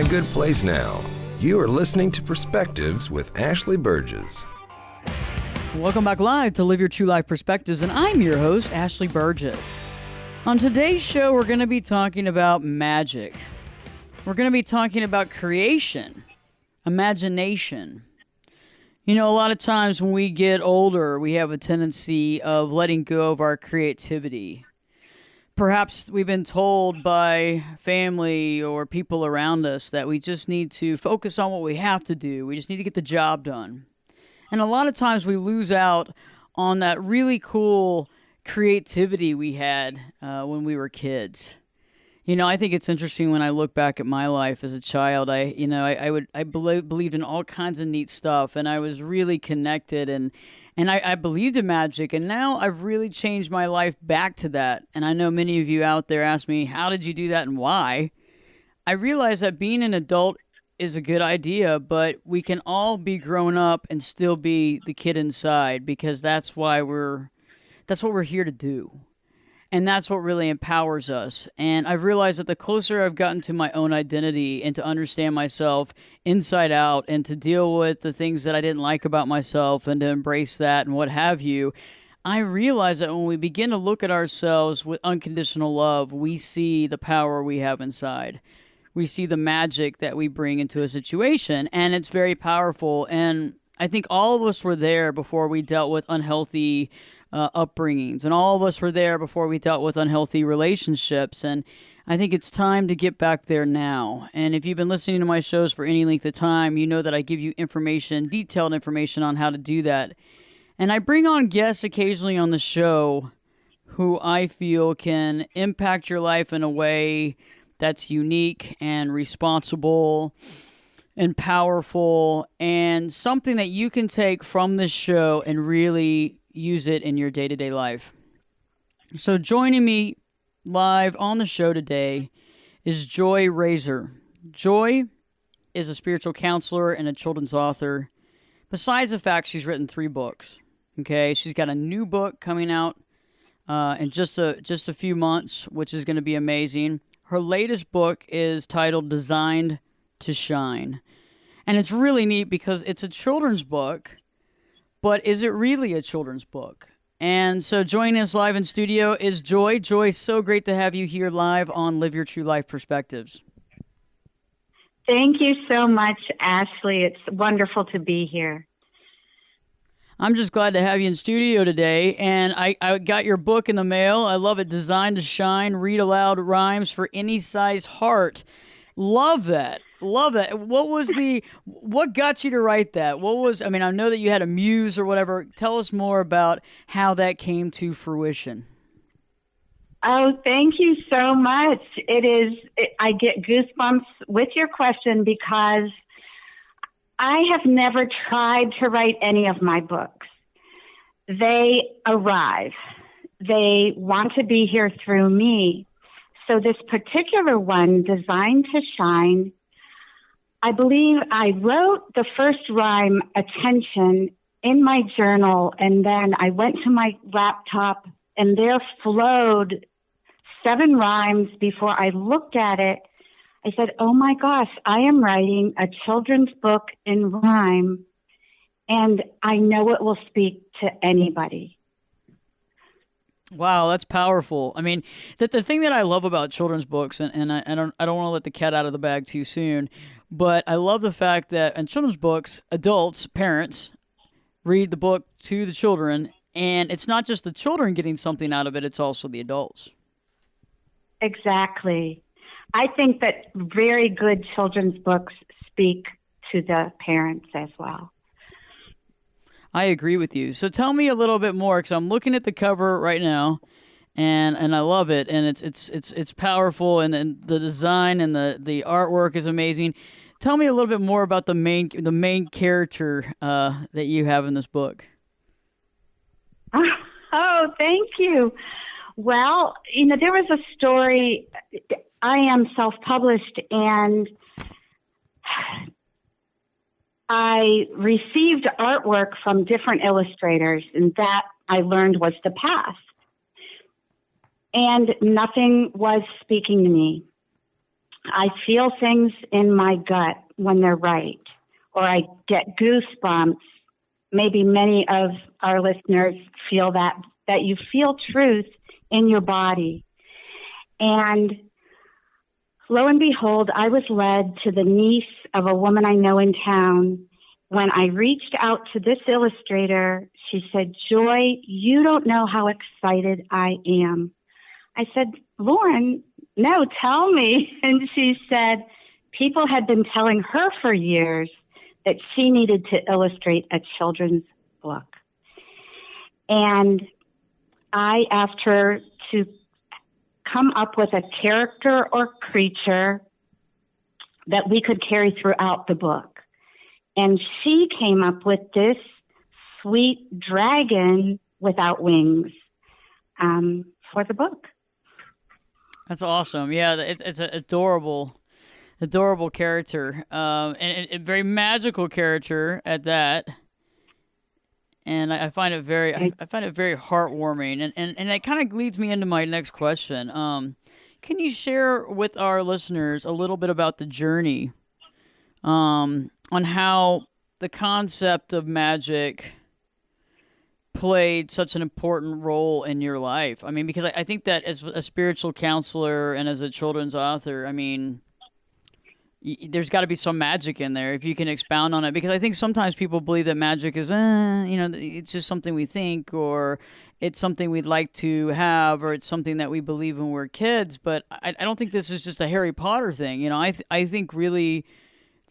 good place now. You are listening to Perspectives with Ashley Berges. Welcome back live to Live Your True Life Perspectives, and I'm your host, Ashley Berges. On today's show, we're going to be talking about magic. We're going to be talking about creation, imagination. You know, a lot of times when we get older, we have a tendency of letting go of our creativity. Perhaps we've been told by family or people around us that we just need to focus on what we have to do. We just need to get the job done. And a lot of times we lose out on that really cool creativity we had when we were kids. You know, I think it's interesting when I look back at my life as a child. I believed in all kinds of neat stuff, and I was really connected, and I believed in magic. And now I've really changed my life back to that. And I know many of you out there ask me, how did you do that and why? I realize that being an adult is a good idea, but we can all be grown up and still be the kid inside, because that's what we're here to do. And that's what really empowers us. And I've realized that the closer I've gotten to my own identity and to understand myself inside out and to deal with the things that I didn't like about myself and to embrace that and what have you, I realize that when we begin to look at ourselves with unconditional love, we see the power we have inside. We see the magic that we bring into a situation, and it's very powerful. And I think all of us were there before we dealt with unhealthy upbringings, and all of us were there before we dealt with unhealthy relationships, and I think it's time to get back there now. And if you've been listening to my shows for any length of time, you know that I give you detailed information on how to do that. And I bring on guests occasionally on the show who I feel can impact your life in a way that's unique and responsible and powerful, and something that you can take from this show and really use it in your day-to-day life. So joining me live on the show today is Joy Razor. Joy is a spiritual counselor and a children's author. Besides the fact she's written 3 books, okay? She's got a new book coming out in just a few months, which is going to be amazing. Her latest book is titled Designed to Shine. And it's really neat because it's a children's book, but is it really a children's book? And so joining us live in studio is Joy. Joy, so great to have you here live on Live Your True Life Perspectives. Thank you so much, Ashley. It's wonderful to be here. I'm just glad to have you in studio today. And I got your book in the mail. I love it. Designed to Shine, Read Aloud Rhymes for Any Size Heart. Love that. Love that. What got you to write that? I know that you had a muse or whatever. Tell us more about how that came to fruition. Oh, thank you so much. I get goosebumps with your question because I have never tried to write any of my books. They arrive. They want to be here through me. So this particular one, Designed to Shine, I believe I wrote the first rhyme, Attention, in my journal, and then I went to my laptop, and there flowed 7 rhymes before I looked at it. I said, oh my gosh, I am writing a children's book in rhyme, and I know it will speak to anybody. Wow, that's powerful. I mean, the thing that I love about children's books, and I don't want to let the cat out of the bag too soon, but I love the fact that in children's books, adults, parents, read the book to the children, and it's not just the children getting something out of it, it's also the adults. Exactly. I think that very good children's books speak to the parents as well. I agree with you. So tell me a little bit more, because I'm looking at the cover right now, and I love it, and it's powerful, and the design and the artwork is amazing. Tell me a little bit more about the main character that you have in this book. Oh, thank you. Well, there was a story. I am self-published, and I received artwork from different illustrators, and that I learned was the past. And nothing was speaking to me. I feel things in my gut when they're right, or I get goosebumps. Maybe many of our listeners feel that you feel truth in your body. And lo and behold, I was led to the niece of a woman I know in town. When I reached out to this illustrator, she said, "Joy, you don't know how excited I am." I said, "Lauren, no, tell me." And she said, people had been telling her for years that she needed to illustrate a children's book. And I asked her to come up with a character or creature that we could carry throughout the book. And she came up with this sweet dragon without wings for the book. That's awesome. Yeah, it's an adorable character, and a very magical character at that. And I find it very, I find it very heartwarming, and that kind of leads me into my next question. Can you share with our listeners a little bit about the journey, on how the concept of magic played such an important role in your life? I mean, because I think that as a spiritual counselor and as a children's author, I mean, there's got to be some magic in there if you can expound on it, because I think sometimes people believe that magic is, it's just something we think, or it's something we'd like to have, or it's something that we believe when we're kids. But I don't think this is just a Harry Potter thing. You know, I think really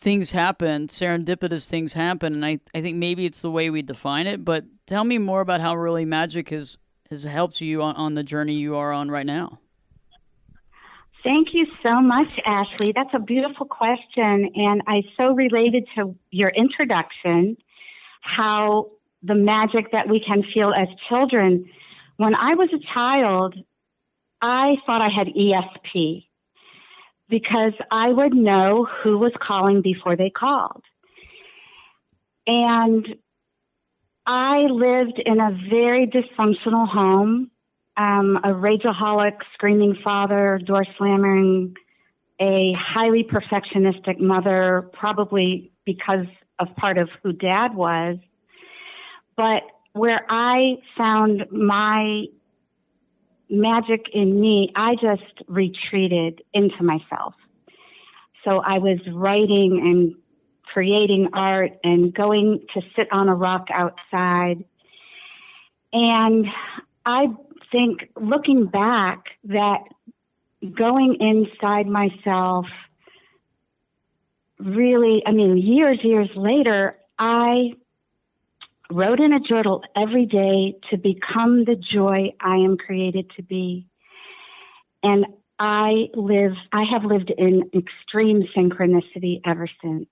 things happen, serendipitous things happen, and I think maybe it's the way we define it. But tell me more about how really magic has helped you on the journey you are on right now. Thank you so much, Ashley. That's a beautiful question, and I so related to your introduction, how the magic that we can feel as children. When I was a child, I thought I had ESP because I would know who was calling before they called. And I lived in a very dysfunctional home. A rageaholic, screaming father, door slamming, a highly perfectionistic mother, probably because of part of who Dad was. But where I found my magic in me, I just retreated into myself. So I was writing and creating art and going to sit on a rock outside. And I think, looking back, that going inside myself really, years later, I wrote in a journal every day to become the joy I am created to be. And I have lived in extreme synchronicity ever since,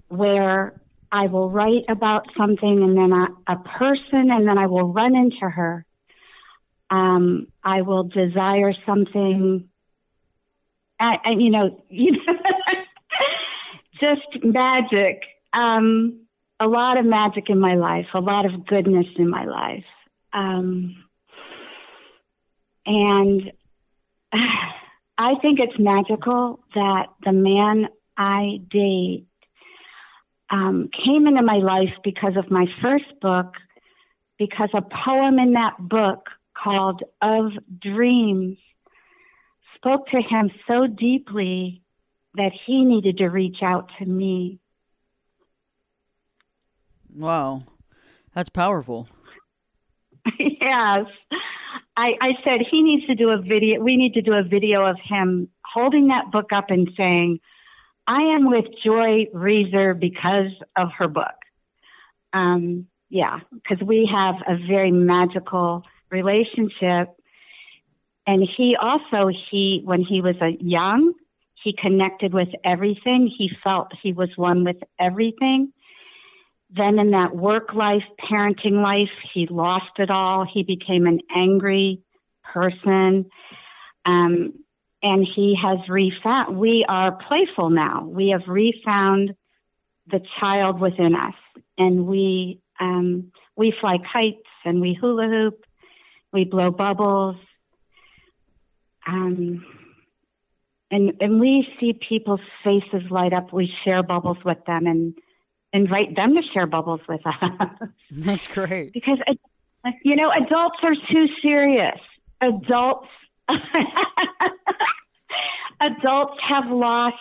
where I will write about something and then a person, and then I will run into her. I will desire something, just magic. A lot of magic in my life, a lot of goodness in my life. And I think it's magical that the man I date came into my life because of my first book, because a poem in that book called Of Dreams spoke to him so deeply that he needed to reach out to me. Wow, that's powerful. Yes. I said he needs to do a video. We need to do a video of him holding that book up and saying, "I am with Joy Reeser because of her book." Because we have a very magical relationship. And he also, when he was young, he connected with everything. He felt he was one with everything. Then in that work life, parenting life, he lost it all. He became an angry person. And he has refound, we are playful now. We have refound the child within us. And we fly kites and we hula hoop. We blow bubbles. and we see people's faces light up. We share bubbles with them and invite them to share bubbles with us. That's great. Because, adults are too serious. Adults have lost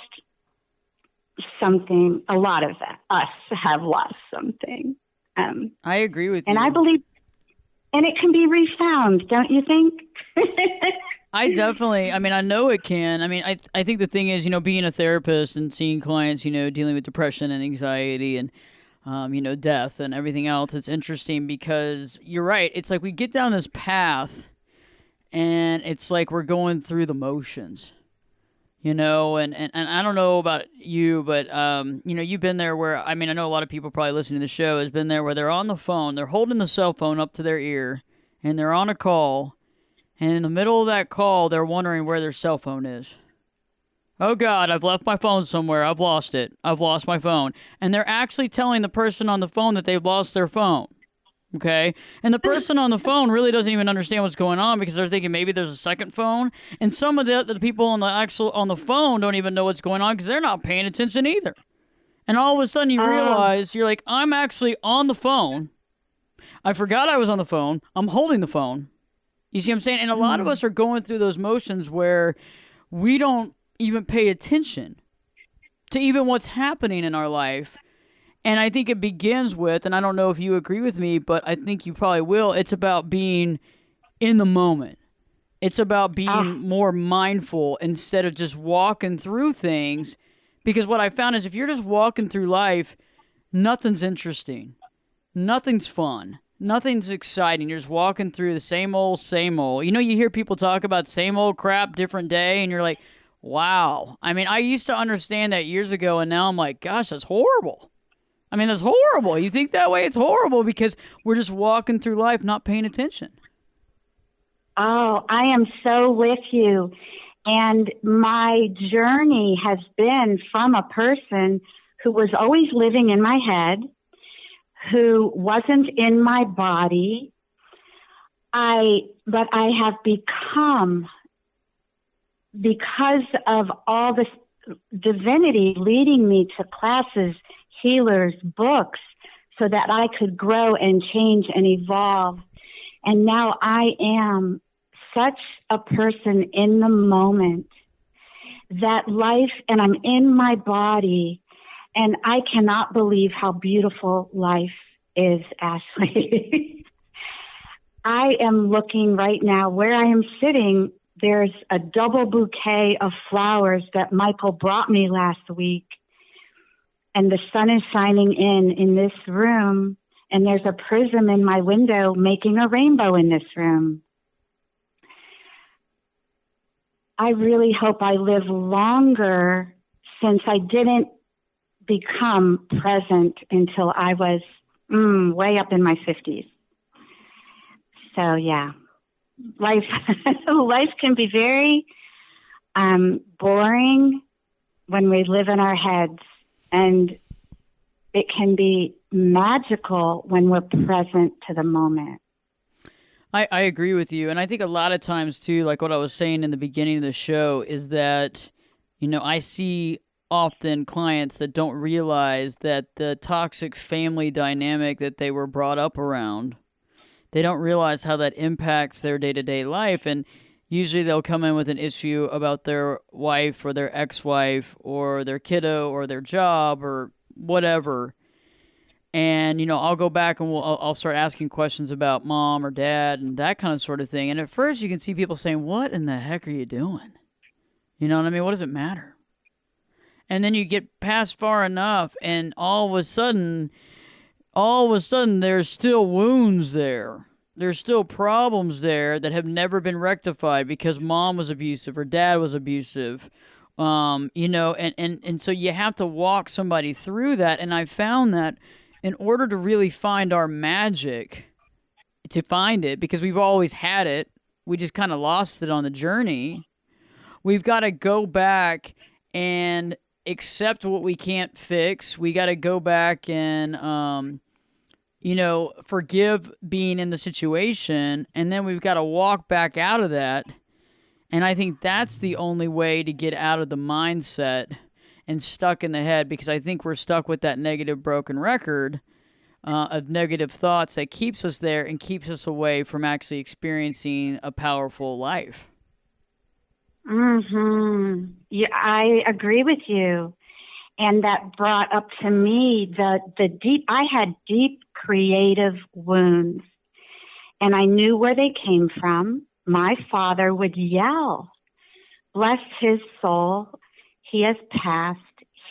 something. A lot of us have lost something. I agree with you. And I believe, and it can be refound, don't you think? I know it can. I think the thing is, being a therapist and seeing clients, dealing with depression and anxiety and, death and everything else, it's interesting because you're right. It's like we get down this path and it's like we're going through the motions, and I don't know about you, but, you've been there where, I know a lot of people probably listening to the show has been there where they're on the phone, they're holding the cell phone up to their ear and they're on a call. And in the middle of that call, they're wondering where their cell phone is. Oh, God, I've left my phone somewhere. I've lost it. I've lost my phone. And they're actually telling the person on the phone that they've lost their phone. Okay? And the person on the phone really doesn't even understand what's going on because they're thinking maybe there's a second phone. And some of the people on the phone don't even know what's going on because they're not paying attention either. And all of a sudden you realize, you're like, I'm actually on the phone. I forgot I was on the phone. I'm holding the phone. You see what I'm saying? And a lot of us are going through those motions where we don't even pay attention to even what's happening in our life. And I think it begins with, and I don't know if you agree with me, but I think you probably will, it's about being in the moment. It's about being more mindful instead of just walking through things. Because what I found is if you're just walking through life, nothing's interesting. Nothing's fun. Nothing's exciting. You're just walking through the same old, same old. You hear people talk about same old crap, different day, and you're like, wow. I used to understand that years ago, and now I'm like, gosh, that's horrible. That's horrible. You think that way? It's horrible because we're just walking through life not paying attention. Oh, I am so with you. And my journey has been from a person who was always living in my head, who wasn't in my body. But I have become, because of all this divinity leading me to classes, healers, books, so that I could grow and change and evolve. And now I am such a person in the moment that life, and I'm in my body, and I cannot believe how beautiful life is, Ashley. I am looking right now where I am sitting. There's a double bouquet of flowers that Michael brought me last week. And the sun is shining in this room. And there's a prism in my window making a rainbow in this room. I really hope I live longer, since I didn't become present until I was way up in my 50s. So, yeah, life can be very boring when we live in our heads, and it can be magical when we're present to the moment. I agree with you. And I think a lot of times, too, like what I was saying in the beginning of the show, is that, I see often clients that don't realize that the toxic family dynamic that they were brought up around, they don't realize how that impacts their day-to-day life. And usually they'll come in with an issue about their wife or their ex-wife or their kiddo or their job or whatever. And, I'll go back and I'll start asking questions about mom or dad and that kind of sort of thing. And at first you can see people saying, what in the heck are you doing? You know what I mean? What does it matter? And then you get past far enough and all of a sudden there's still wounds there. There's still problems there that have never been rectified because mom was abusive or dad was abusive. And so you have to walk somebody through that. And I found that in order to really find our magic, to find it, because we've always had it, we just kind of lost it on the journey. We've got to go back and accept what we can't fix. We got to go back and, forgive being in the situation. And then we've got to walk back out of that And I think that's the only way to get out of the mindset and stuck in the head, because I think we're stuck with that negative broken record of negative thoughts that keeps us there and keeps us away from actually experiencing a powerful life. Yeah, I agree with you. And that brought up to me the deep, I had deep creative wounds, and I knew where they came from. My father would yell, bless his soul, he has passed.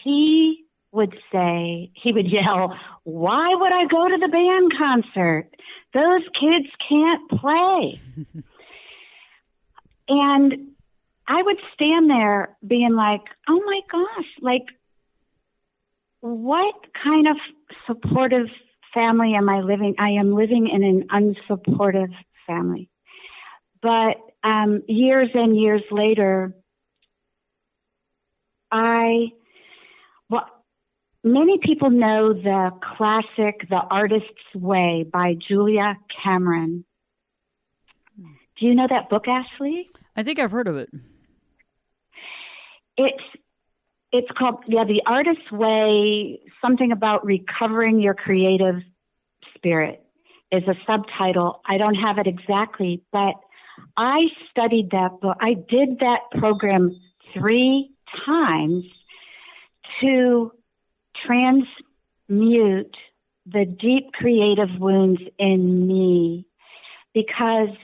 He would yell, why would I go to the band concert? Those kids can't play. And I would stand there being like, oh my gosh, like, what kind of supportive family am I living? I am living in an unsupportive family. But years and years later, many people know the classic The Artist's Way by Julia Cameron. Do you know that book, Ashley? I think I've heard of it. It's called, The Artist's Way, something about recovering your creative spirit is a subtitle. I don't have it exactly, but I studied that book. I did that program 3 times to transmute the deep creative wounds in me, because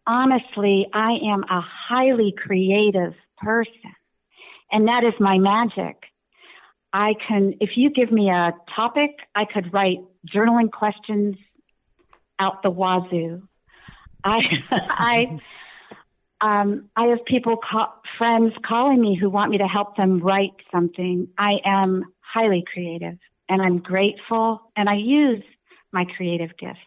honestly, I am a highly creative person. And that is my magic. If you give me a topic, I could write journaling questions out the wazoo. I have friends calling me who want me to help them write something. I am highly creative, and I'm grateful, and I use my creative gifts.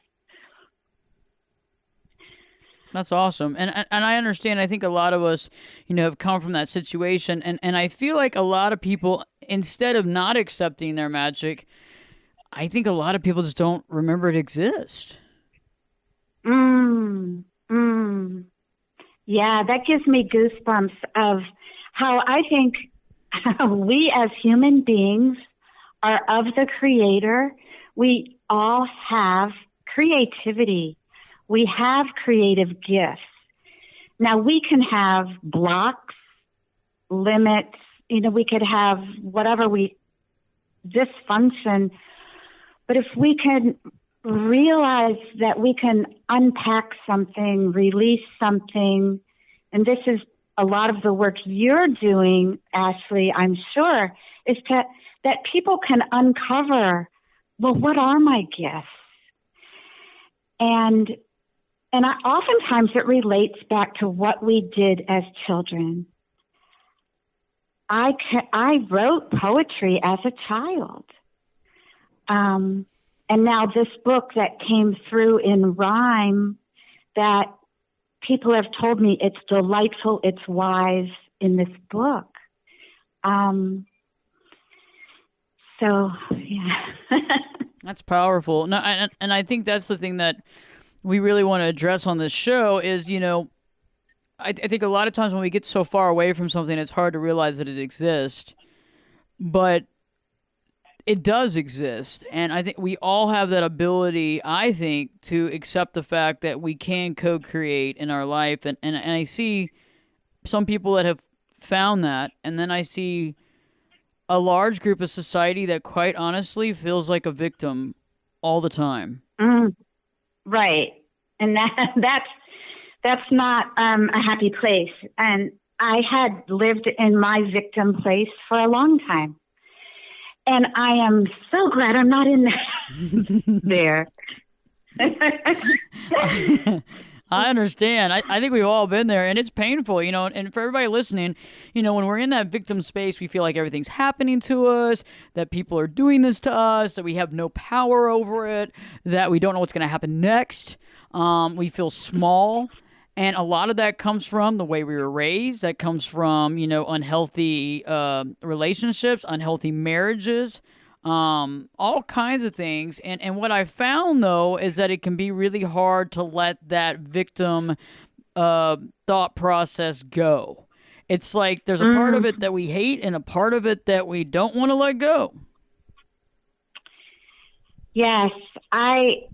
That's awesome. And I understand. I think a lot of us, have come from that situation. And I feel like a lot of people, instead of not accepting their magic, I think a lot of people just don't remember it exists. Yeah, that gives me goosebumps of how I think we as human beings are of the Creator. We all have creativity. We have creative gifts. Now, we can have blocks, limits, we could have whatever dysfunction. But if we can realize that we can unpack something, release something, and this is a lot of the work you're doing, Ashley, I'm sure, is that people can uncover, well, what are my gifts? And oftentimes it relates back to what we did as children. I wrote poetry as a child. And now this book that came through in rhyme, that people have told me it's delightful, it's wise in this book. So, yeah. That's powerful. No, and I think that's the thing that we really want to address on this show is, I think a lot of times when we get so far away from something, it's hard to realize that it exists. But it does exist. And I think we all have that ability, I think, to accept the fact that we can co-create in our life. And I see some people that have found that. And then I see a large group of society that quite honestly feels like a victim all the time. Right. And that's not a happy place. And I had lived in my victim place for a long time. And I am so glad I'm not in there. I understand. I think we've all been there, and it's painful, and for everybody listening, when we're in that victim space, we feel like everything's happening to us, that people are doing this to us, that we have no power over it, that we don't know what's going to happen next. We feel small. And a lot of that comes from the way we were raised. That comes from, unhealthy relationships, unhealthy marriages, all kinds of things. And what I found, though, is that it can be really hard to let that victim thought process go. It's like there's a part of it that we hate and a part of it that we don't want to let go. Yes, I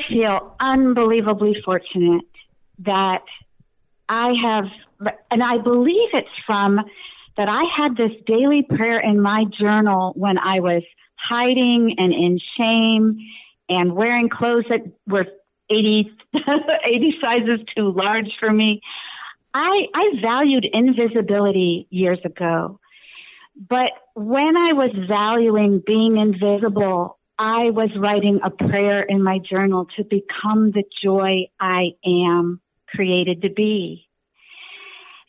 feel unbelievably fortunate that I have, and I believe it's from that I had this daily prayer in my journal when I was hiding and in shame and wearing clothes that were 80 sizes too large for me. I valued invisibility years ago, but when I was valuing being invisible, I was writing a prayer in my journal to become the joy I am created to be.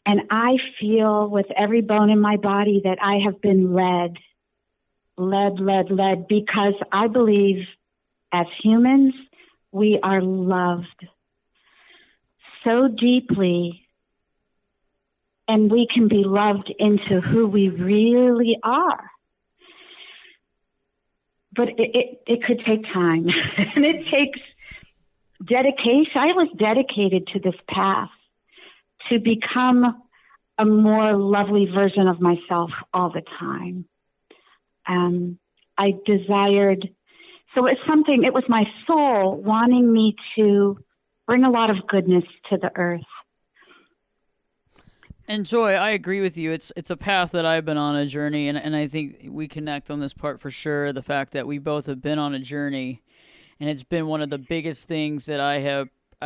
And I feel with every bone in my body that I have been led, because I believe as humans, we are loved so deeply, and we can be loved into who we really are. But it could take time, and it takes dedication. I was dedicated to this path to become a more lovely version of myself all the time. I desired, so it was my soul wanting me to bring a lot of goodness to the earth. And Joy, I agree with you. It's a path that I've been on a journey, and I think we connect on this part for sure. The fact that we both have been on a journey, and it's been one of the biggest things that I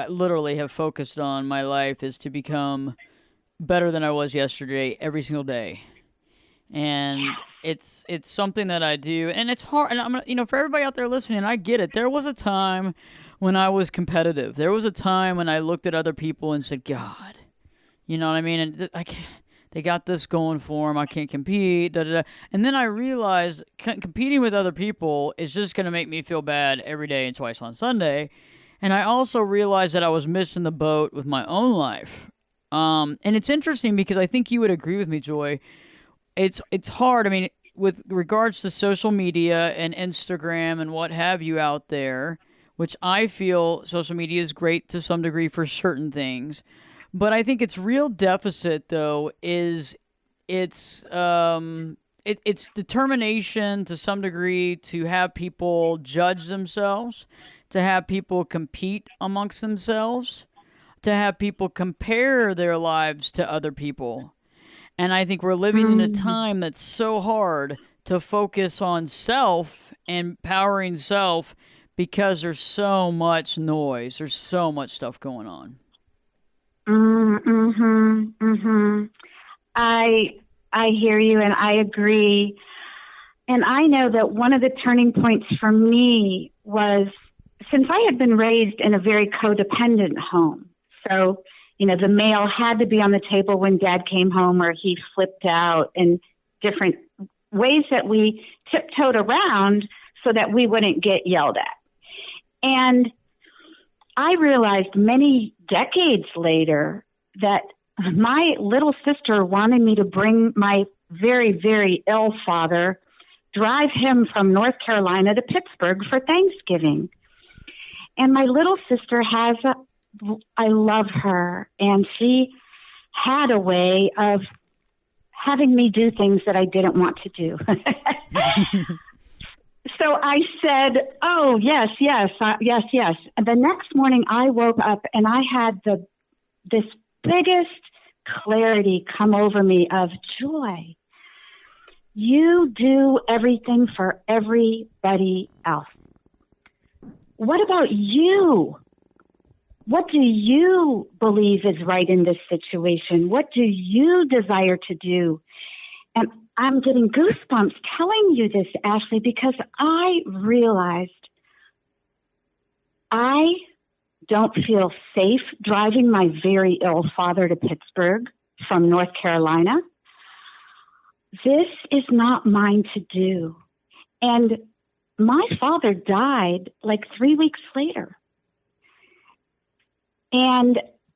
literally have focused on my life is to become better than I was yesterday every single day. And it's something that I do, and it's hard. And for everybody out there listening, I get it. There was a time when I was competitive. There was a time when I looked at other people and said, God. You know what I mean? And they got this going for them. I can't compete. Da, da, da. And then I realized competing with other people is just going to make me feel bad every day and twice on Sunday. And I also realized that I was missing the boat with my own life. And it's interesting because I think you would agree with me, Joy. It's hard. I mean, with regards to social media and Instagram and what have you out there, which I feel social media is great to some degree for certain things. But I think its real deficit, though, is its determination to some degree to have people judge themselves, to have people compete amongst themselves, to have people compare their lives to other people. And I think we're living in a time that's so hard to focus on self and powering self because there's so much noise. There's so much stuff going on. I hear you, and I agree. And I know that one of the turning points for me was, since I had been raised in a very codependent home. So, the male had to be on the table when dad came home, or he flipped out, and different ways that we tiptoed around so that we wouldn't get yelled at. And I realized many decades later that my little sister wanted me to bring my very, very ill father, drive him from North Carolina to Pittsburgh for Thanksgiving. And my little sister I love her, and she had a way of having me do things that I didn't want to do. So I said, oh, yes. And the next morning I woke up and I had this biggest clarity come over me of joy. You do everything for everybody else. What about you? What do you believe is right in this situation? What do you desire to do? And I'm getting goosebumps telling you this, Ashley, because I realized I don't feel safe driving my very ill father to Pittsburgh from North Carolina. This is not mine to do. And my father died like 3 weeks later.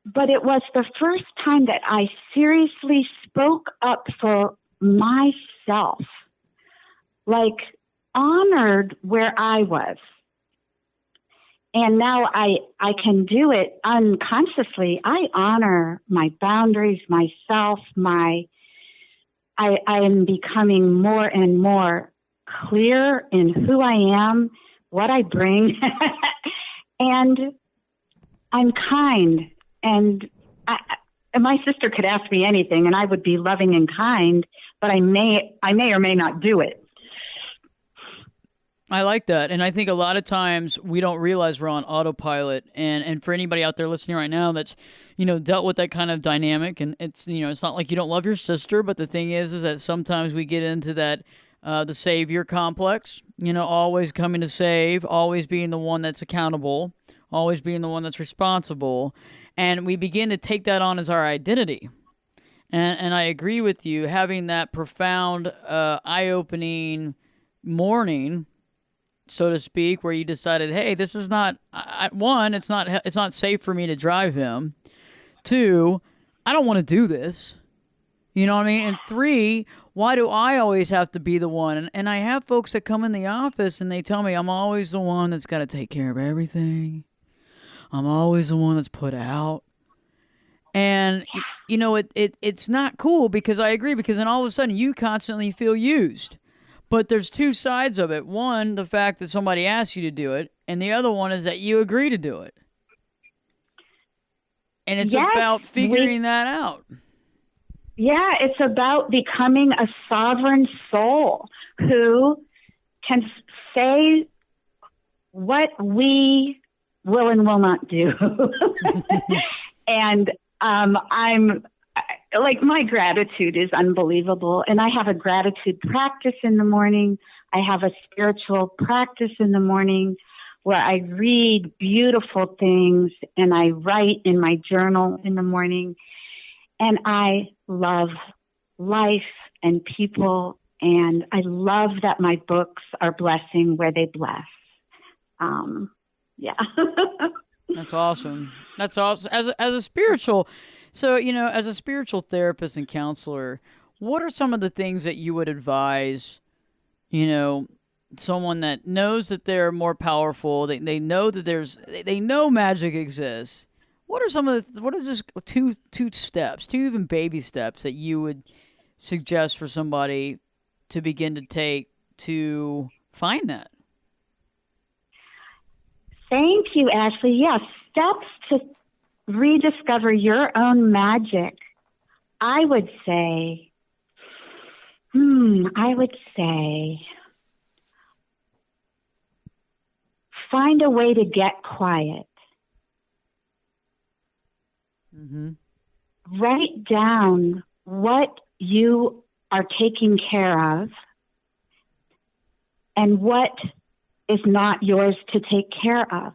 But it was the first time that I seriously spoke up for myself, like honored where I was. And now I can do it unconsciously. I honor my boundaries, myself, I am becoming more and more clear in who I am, what I bring, and I'm kind. And my sister could ask me anything, and I would be loving and kind, but I may or may not do it. I like that. And I think a lot of times we don't realize we're on autopilot. And for anybody out there listening right now that's, dealt with that kind of dynamic, and it's, it's not like you don't love your sister, but the thing is that sometimes we get into that, the savior complex, always coming to save, always being the one that's accountable, always being the one that's responsible. And we begin to take that on as our identity. And I agree with you, having that profound, eye-opening morning, so to speak, where you decided, hey, this is not, one, it's not safe for me to drive him. Two, I don't want to do this. You know what I mean? And three, why do I always have to be the one? And I have folks that come in the office and they tell me I'm always the one that's got to take care of everything. I'm always the one that's put out. And, it's not cool, because I agree, because then all of a sudden you constantly feel used. But there's two sides of it. One, the fact that somebody asks you to do it, and the other one is that you agree to do it. And it's about figuring that out. Yeah, it's about becoming a sovereign soul who can say what we will and will not do. And my gratitude is unbelievable. And I have a gratitude practice in the morning. I have a spiritual practice in the morning where I read beautiful things and I write in my journal in the morning. And I love life and people. And I love that my books are blessing where they bless. Yeah. That's awesome. That's awesome. As a spiritual, so, as a spiritual therapist and counselor, what are some of the things that you would advise, someone that knows that they're more powerful, they know that they know magic exists. What are just two steps, two even baby steps that you would suggest for somebody to begin to take to find that? Thank you, Ashley. Yes, steps to rediscover your own magic. I would say, find a way to get quiet. Mm-hmm. Write down what you are taking care of and what is not yours to take care of.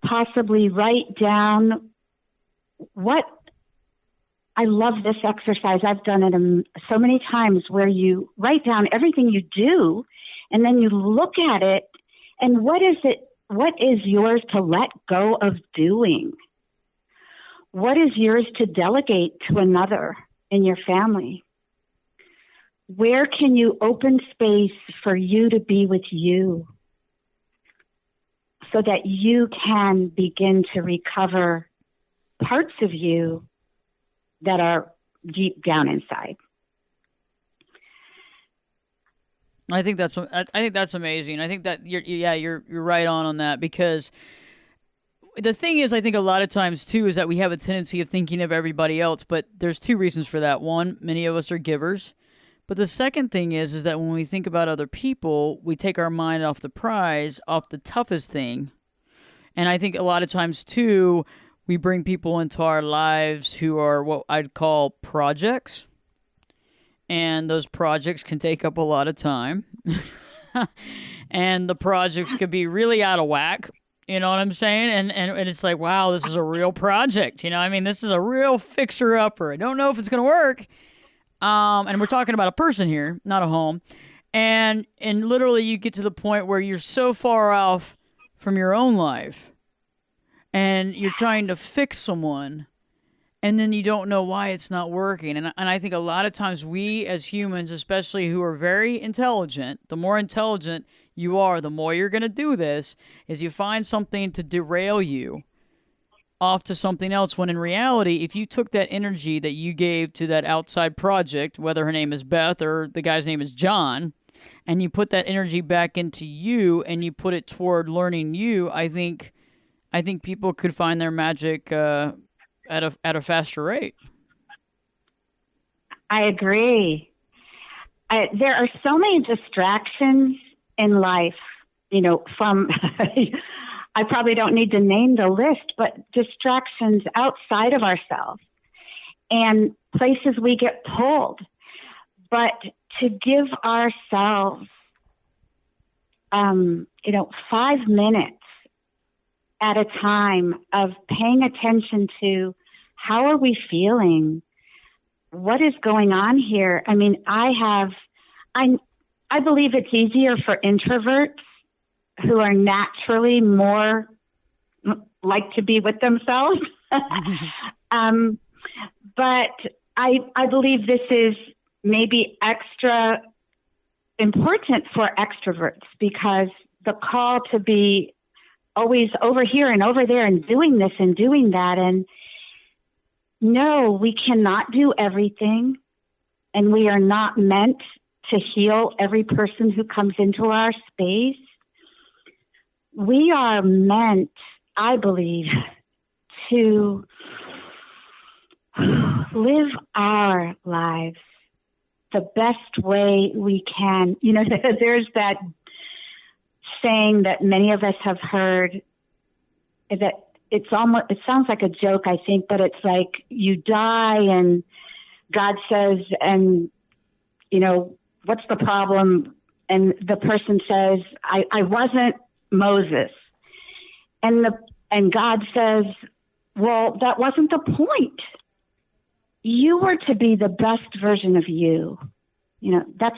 Possibly write down I love this exercise. I've done it so many times, where you write down everything you do and then you look at it and what is yours to let go of doing? What is yours to delegate to another in your family? Where can you open space for you to be with you so that you can begin to recover parts of you that are deep down inside? I think that's amazing. I think that you're right on that, because the thing is, I think a lot of times too is that we have a tendency of thinking of everybody else, but there's two reasons for that. One, many of us are givers. But the second thing is that when we think about other people, we take our mind off the prize, off the toughest thing. And I think a lot of times, too, we bring people into our lives who are what I'd call projects. And those projects can take up a lot of time. And the projects could be really out of whack. You know what I'm saying? And it's like, wow, this is a real project. This is a real fixer-upper. I don't know if it's going to work. And we're talking about a person here, not a home. And literally you get to the point where you're so far off from your own life and you're trying to fix someone, and then you don't know why it's not working. And I think a lot of times we as humans, especially who are very intelligent, the more intelligent you are, the more you're going to do this, is you find something to derail you off to something else, when in reality, if you took that energy that you gave to that outside project, whether her name is Beth or the guy's name is John, and you put that energy back into you and you put it toward learning you, I think people could find their magic at a faster rate. I agree. There are so many distractions in life, from I probably don't need to name the list, but distractions outside of ourselves and places we get pulled. But to give ourselves, 5 minutes at a time of paying attention to how are we feeling? What is going on here? I mean, I believe it's easier for introverts who are naturally more like to be with themselves. But I believe this is maybe extra important for extroverts, because the call to be always over here and over there and doing this and doing that. And no, we cannot do everything. And we are not meant to heal every person who comes into our space. We are meant, I believe, to live our lives the best way we can. There's that saying that many of us have heard that it sounds like a joke, I think, but it's like you die and God says, and, what's the problem? And the person says, I wasn't Moses. And God says, well, that wasn't the point. You were to be the best version of you. That's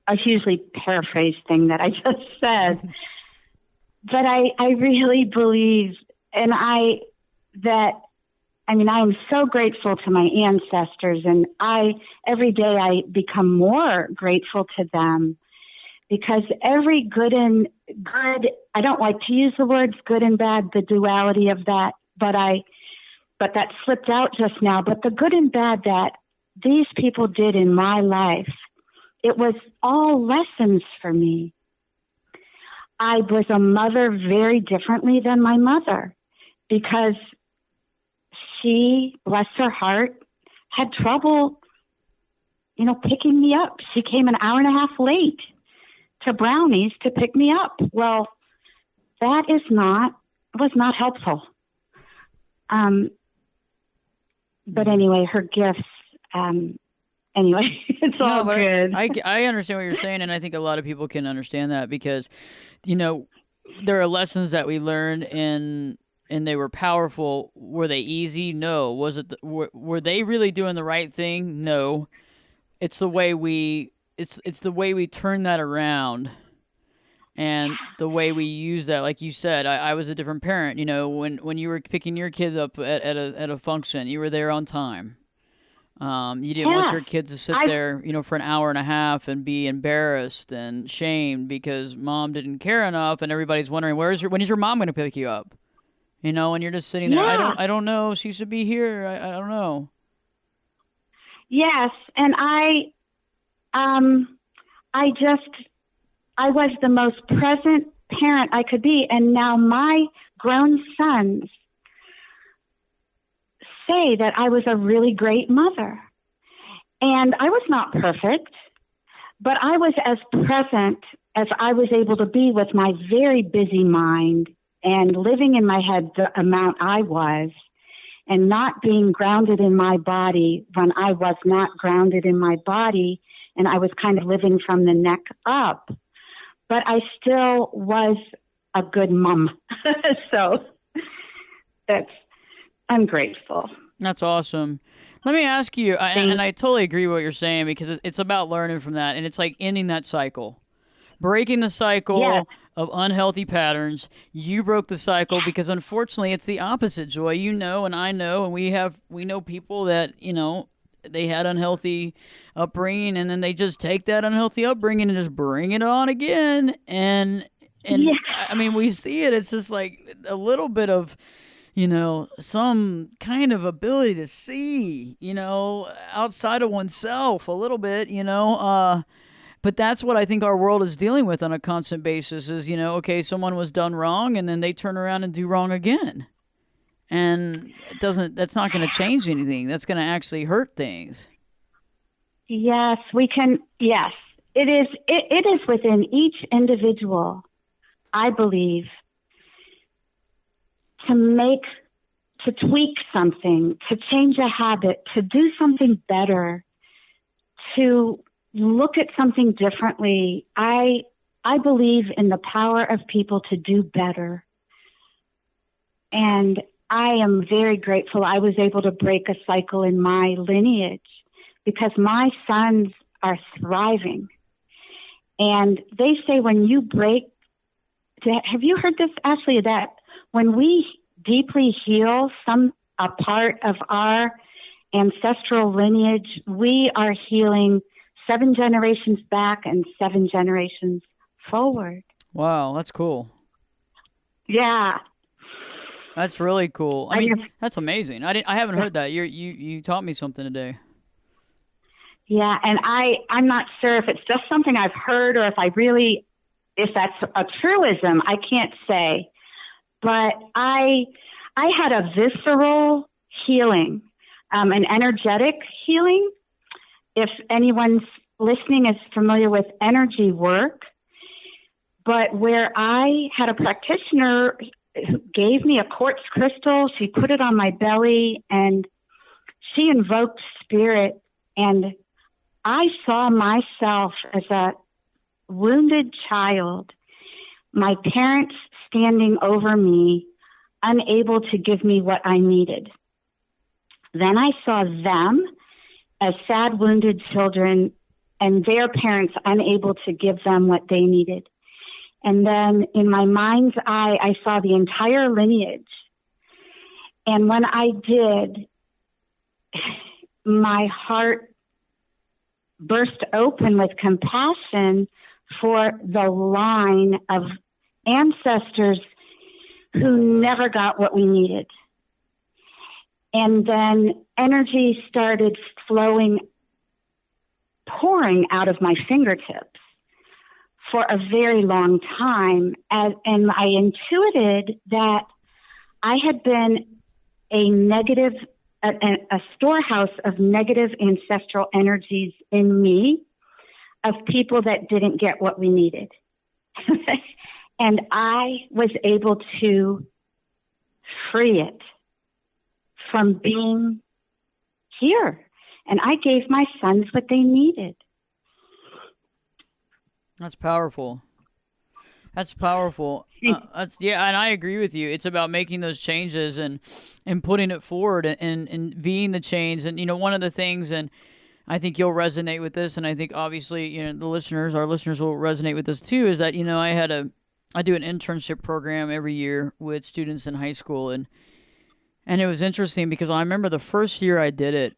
a hugely paraphrased thing that I just said. But I really believe, and I am so grateful to my ancestors, and every day I become more grateful to them, because every good, I don't like to use the words good and bad, the duality of that, but that slipped out just now. But the good and bad that these people did in my life, it was all lessons for me. I was a mother very differently than my mother, because she, bless her heart, had trouble, picking me up. She came an hour and a half late to Brownies to pick me up. Well, that was not helpful. But anyway, her gifts, it's all good. I understand what you're saying, and I think a lot of people can understand that, because, there are lessons that we learned and they were powerful. Were they easy? No. Were they really doing the right thing? No. It's the way we turn that around, and the way we use that. Like you said, I was a different parent. When you were picking your kid up at a function, you were there on time. You didn't want your kids to sit there, for an hour and a half and be embarrassed and shamed because mom didn't care enough, and everybody's wondering when is your mom going to pick you up? And you're just sitting there. Yeah. I don't know. She should be here. I don't know. Yes, and I was the most present parent I could be, and now my grown sons say that I was a really great mother. And I was not perfect, but I was as present as I was able to be with my very busy mind and living in my head the amount I was, and not being grounded in my body when I was not grounded in my body, and I was kind of living from the neck up. But I still was a good mom. So I'm grateful. That's awesome. Let me ask you, and I totally agree with what you're saying, because it's about learning from that, and it's like ending that cycle. breaking the cycle Yes. of unhealthy patterns. You broke the cycle because unfortunately it's the opposite, Joy. You know, and I know, and we know people that, they had unhealthy upbringing, and then they just take that unhealthy upbringing and just bring it on again. And Yeah. I mean, we see it. It's just like a little bit of, some kind of ability to see, outside of oneself a little bit, but that's what I think our world is dealing with on a constant basis is, okay, someone was done wrong and then they turn around and do wrong again. And that's not going to change anything. That's going to actually hurt things. Yes, yes, it is within each individual, I believe, to tweak something, to change a habit, to do something better, to look at something differently. I believe in the power of people to do better. And I am very grateful I was able to break a cycle in my lineage because my sons are thriving. And they say when you have you heard this, Ashley, that when we deeply heal a part of our ancestral lineage, we are healing 7 generations back and 7 generations forward. Wow, that's cool. Yeah. That's really cool. I mean, that's amazing. I haven't heard that. You taught me something today. Yeah, and I'm not sure if it's just something I've heard or if that's a truism. I can't say. But I had a visceral healing, an energetic healing. If anyone's listening is familiar with energy work, but where I had a practitioner who gave me a quartz crystal, she put it on my belly and she invoked spirit, and I saw myself as a wounded child, my parents standing over me, unable to give me what I needed. Then I saw them as sad, wounded children and their parents unable to give them what they needed. And then in my mind's eye, I saw the entire lineage. And when I did, my heart burst open with compassion for the line of ancestors who never got what we needed. And then energy started pouring out of my fingertips for a very long time. And I intuited that I had been a storehouse of negative ancestral energies in me of people that didn't get what we needed. And I was able to free it from being here. And I gave my sons what they needed. That's powerful. That's powerful. And I agree with you. It's about making those changes and putting it forward and being the change. And, one of the things, and I think you'll resonate with this, and I think obviously, our listeners will resonate with this too, is that, I do an internship program every year with students in high school. And it was interesting because I remember the first year I did it,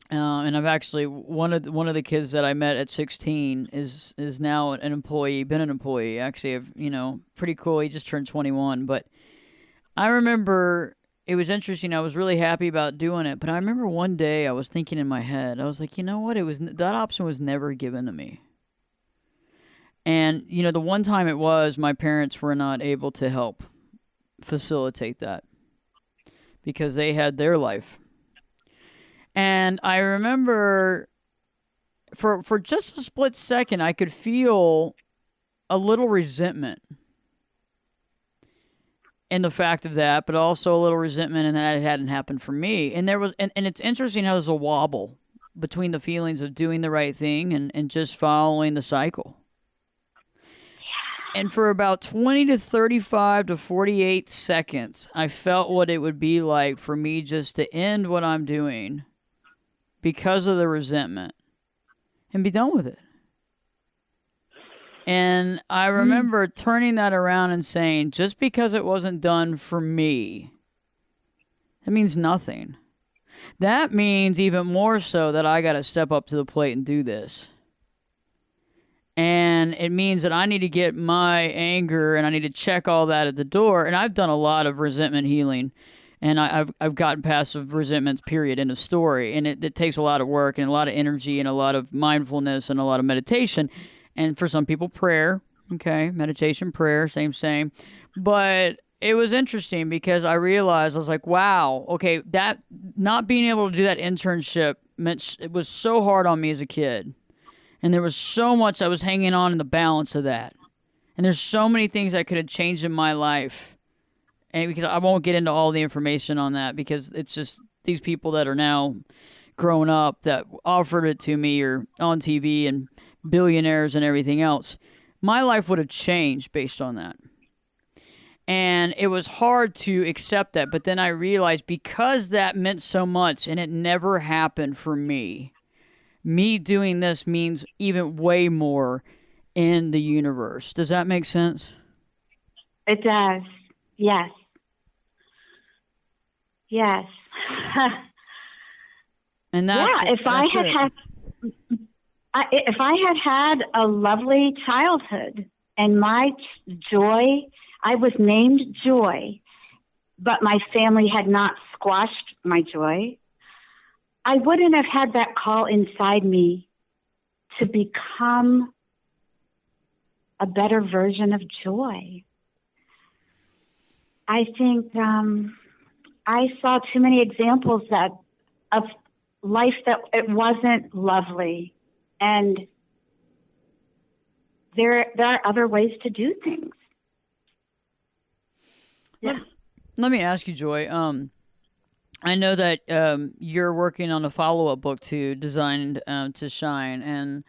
and I've actually one of the kids that I met at 16 is now an employee, been an employee. Actually, pretty cool. He just turned 21. But I remember it was interesting. I was really happy about doing it. But I remember one day I was thinking in my head, I was like, you know what? That option was never given to me. And the one time it was, my parents were not able to help facilitate that because they had their life. And I remember for just a split second, I could feel a little resentment in the fact of that, but also a little resentment in that it hadn't happened for me. And there was, and it's interesting how there's a wobble between the feelings of doing the right thing and just following the cycle. And for about 20 to 35 to 48 seconds, I felt what it would be like for me just to end what I'm doing because of the resentment and be done with it. And I remember turning that around and saying, just because it wasn't done for me, that means nothing. That means even more so that I got to step up to the plate and do this. And it means that I need to get my anger and I need to check all that at the door. And I've done a lot of resentment healing. And I've gotten past of resentments, period, in a story. And it takes a lot of work and a lot of energy and a lot of mindfulness and a lot of meditation. And for some people, prayer. Okay, meditation, prayer, same. But it was interesting because I realized, I was like, wow, okay, that not being able to do that internship meant it was so hard on me as a kid. And there was so much I was hanging on in the balance of that. And there's so many things that could have changed in my life. And because I won't get into all the information on that because it's just these people that are now grown up that offered it to me or on TV and billionaires and everything else. My life would have changed based on that. And it was hard to accept that. But then I realized because that meant so much and it never happened for me doing this means even way more in the universe. Does that make sense? It does. Yes. Yes. And that's if I had had a lovely childhood and my joy, I was named Joy, but my family had not squashed my joy, I wouldn't have had that call inside me to become a better version of joy. I think I saw too many examples of life that it wasn't lovely, and there are other ways to do things. Yeah. Let me ask you, Joy. I know that you're working on a follow-up book too, Designed to Shine, and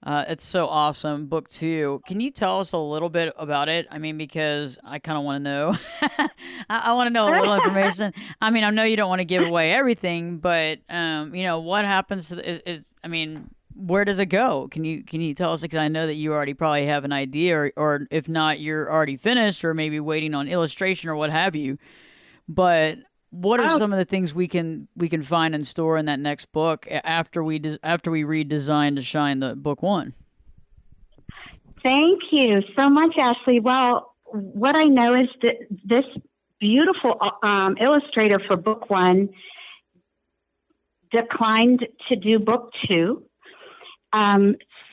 it's so awesome. Book 2. Can you tell us a little bit about it? I mean, because I kind of want to know. I want to know a little information. I mean, I know you don't want to give away everything, but what happens to where does it go? Can you tell us? Because I know that you already probably have an idea, or if not, you're already finished, or maybe waiting on illustration or what have you. But what are some of the things we can find and store in that next book after we read Designed to Shine, the book 1? Thank you so much, Ashley. Well, what I know is that this beautiful illustrator for book 1 declined to do book 2,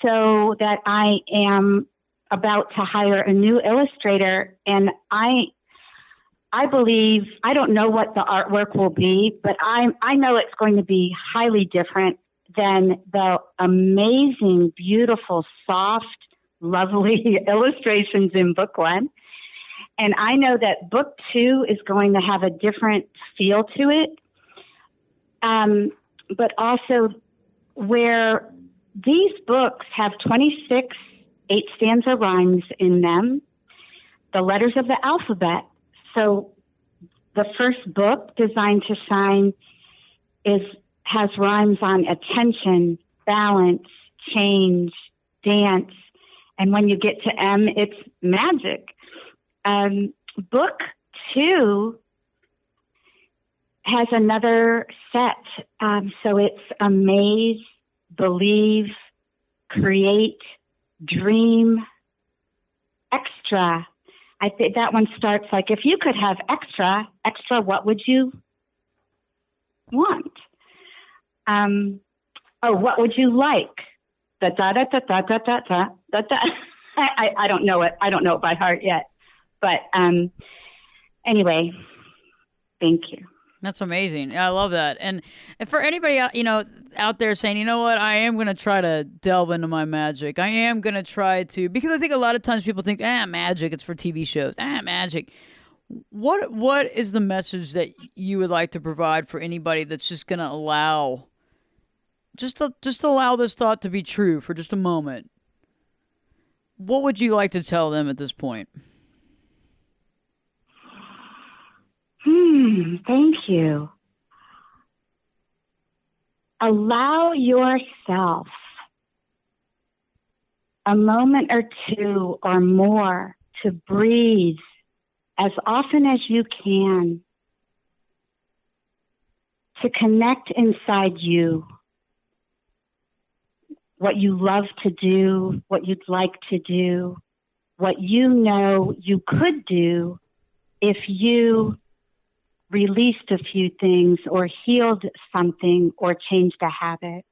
so that I am about to hire a new illustrator, and I believe, I don't know what the artwork will be, but I know it's going to be highly different than the amazing, beautiful, soft, lovely illustrations in book 1. And I know that book 2 is going to have a different feel to it. But also where these books have 26 8-stanza rhymes in them, the letters of the alphabet. So the first book, Designed to Shine, has rhymes on attention, balance, change, dance, and when you get to M, it's magic. Book 2 has another set, so it's amaze, believe, create, dream, extra. I think that one starts like, if you could have extra, what would you want? What would you like? Da da da da da da da da da da. I don't know it. I don't know it by heart yet. But anyway, thank you. That's amazing. I love that. And for anybody out there saying, you know what, I am going to try to delve into my magic. I am going to try to, because I think a lot of times people think, magic, it's for TV shows. Magic. What is the message that you would like to provide for anybody that's just going to allow, just allow this thought to be true for just a moment? What would you like to tell them at this point? Thank you. Allow yourself a moment or two or more to breathe as often as you can, to connect inside you what you love to do, what you'd like to do, what you know you could do if you released a few things or healed something or changed a habit.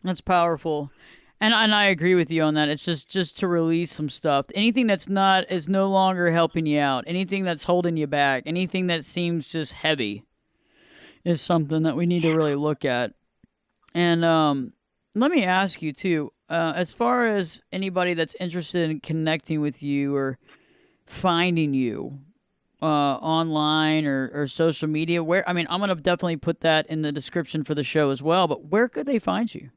That's powerful. And I agree with you on that. It's just to release some stuff. Anything that's not is no longer helping you out. Anything that's holding you back. Anything that seems just heavy is something that we need to really look at. And let me ask you too, as far as anybody that's interested in connecting with you or finding you online or social media, where, I mean, I'm going to definitely put that in the description for the show as well, but where could they find you?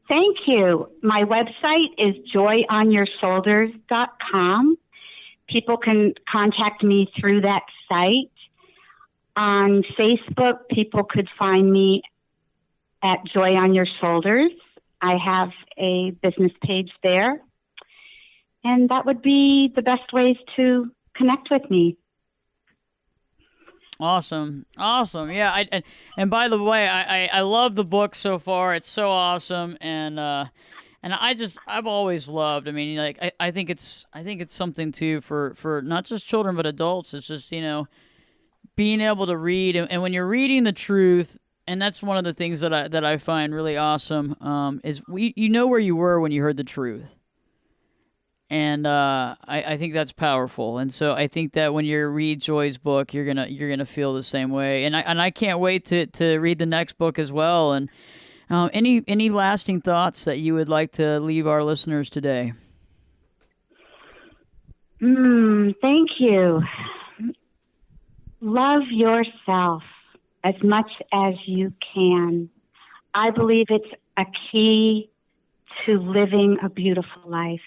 Thank you. My website is joyonyourshoulders.com. People can contact me through that site. On Facebook, people could find me at Joy on Your Shoulders. I have a business page there. And that would be the best ways to connect with me. Awesome. Yeah. And by the way, I love the book so far. It's so awesome. And I've always loved, I mean, like, I think it's something too for not just children, but adults. It's just, being able to read and when you're reading the truth, and that's one of the things that I find really awesome, is you know where you were when you heard the truth. And I think that's powerful. And so I think that when you read Joy's book, you're gonna feel the same way. And I can't wait to read the next book as well. And any lasting thoughts that you would like to leave our listeners today? Thank you. Love yourself as much as you can. I believe it's a key to living a beautiful life.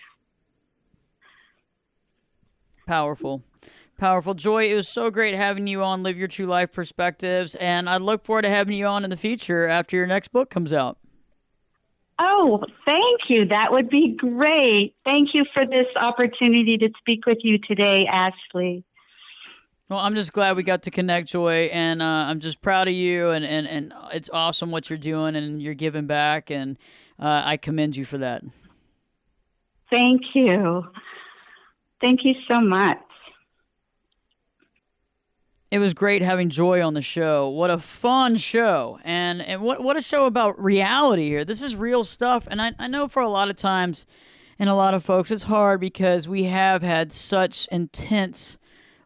Powerful. Joy, it was so great having you on Live Your True Life Perspectives, and I look forward to having you on in the future after your next book comes out. Oh, thank you. That would be great. Thank you for this opportunity to speak with you today, Ashley. Well, I'm just glad we got to connect, Joy, and I'm just proud of you, and it's awesome what you're doing, and you're giving back, and I commend you for that. Thank you. Thank you so much. It was great having Joy on the show. What a fun show. And what a show about reality here. This is real stuff. And I know for a lot of times and a lot of folks, it's hard because we have had such intense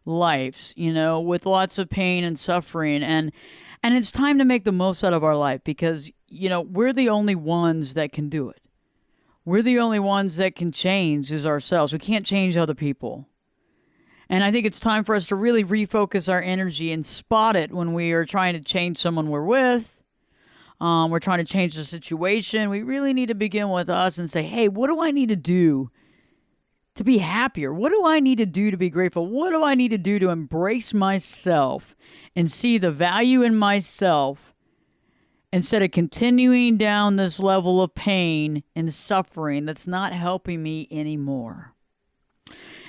lives, with lots of pain and suffering. And it's time to make the most out of our life because, we're the only ones that can do it. We're the only ones that can change is ourselves. We can't change other people. And I think it's time for us to really refocus our energy and spot it when we are trying to change someone we're with. We're trying to change the situation. We really need to begin with us and say, hey, what do I need to do to be happier? What do I need to do to be grateful? What do I need to do to embrace myself and see the value in myself instead of continuing down this level of pain and suffering that's not helping me anymore?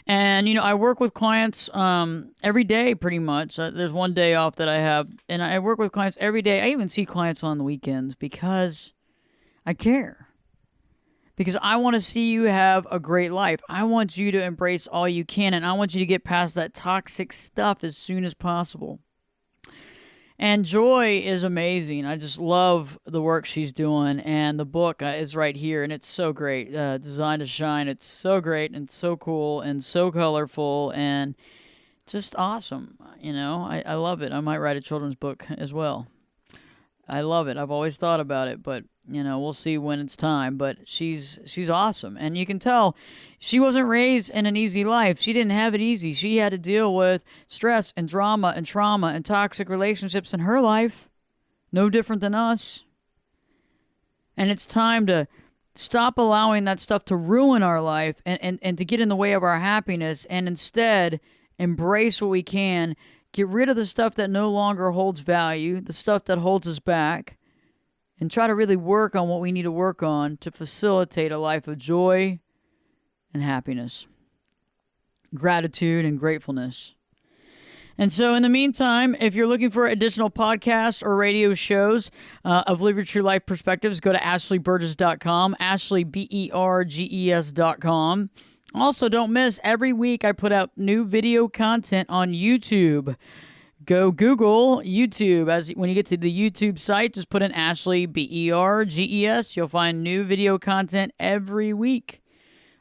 And, I work with clients every day pretty much. There's one day off that I have, and I work with clients every day. I even see clients on the weekends because I care. Because I want to see you have a great life. I want you to embrace all you can, and I want you to get past that toxic stuff as soon as possible. And Joy is amazing. I just love the work she's doing, and the book is right here, and it's so great. Designed to Shine. It's so great and so cool and so colorful and just awesome. I love it. I might write a children's book as well. I love it. I've always thought about it, but we'll see when it's time. But she's awesome, and you can tell she wasn't raised in an easy life. She didn't have it easy. She had to deal with stress and drama and trauma and toxic relationships in her life, no different than us. And it's time to stop allowing that stuff to ruin our life and to get in the way of our happiness, and instead embrace what we can. Get rid of the stuff that no longer holds value, the stuff that holds us back, and try to really work on what we need to work on to facilitate a life of joy and happiness, gratitude and gratefulness. And so in the meantime, if you're looking for additional podcasts or radio shows of Live Your True Life Perspectives, go to ashleyberges.com, ashleyberges.com. Also, don't miss, every week I put out new video content on YouTube. Go Google YouTube. When you get to the YouTube site, just put in Ashley, Berges. You'll find new video content every week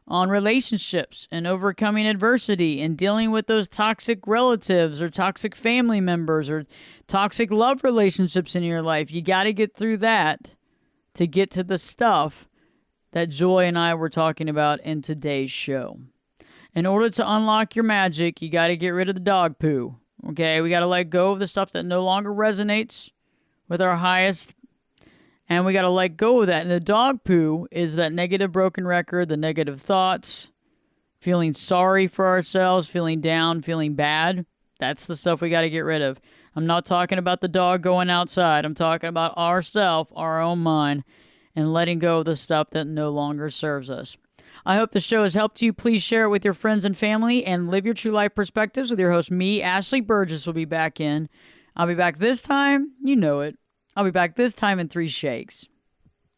on relationships and overcoming adversity and dealing with those toxic relatives or toxic family members or toxic love relationships in your life. You got to get through that to get to the stuff that Joy and I were talking about in today's show. In order to unlock your magic, you got to get rid of the dog poo. Okay, we got to let go of the stuff that no longer resonates with our highest, and we got to let go of that. And the dog poo is that negative broken record, the negative thoughts, feeling sorry for ourselves, feeling down, feeling bad. That's the stuff we got to get rid of. I'm not talking about the dog going outside. I'm talking about ourself, our own mind, and letting go of the stuff that no longer serves us. I hope the show has helped you. Please share it with your friends and family and live your true life perspectives with your host, me, Ashley Berges, will be back in. I'll be back this time. You know it. I'll be back this time in 3 shakes.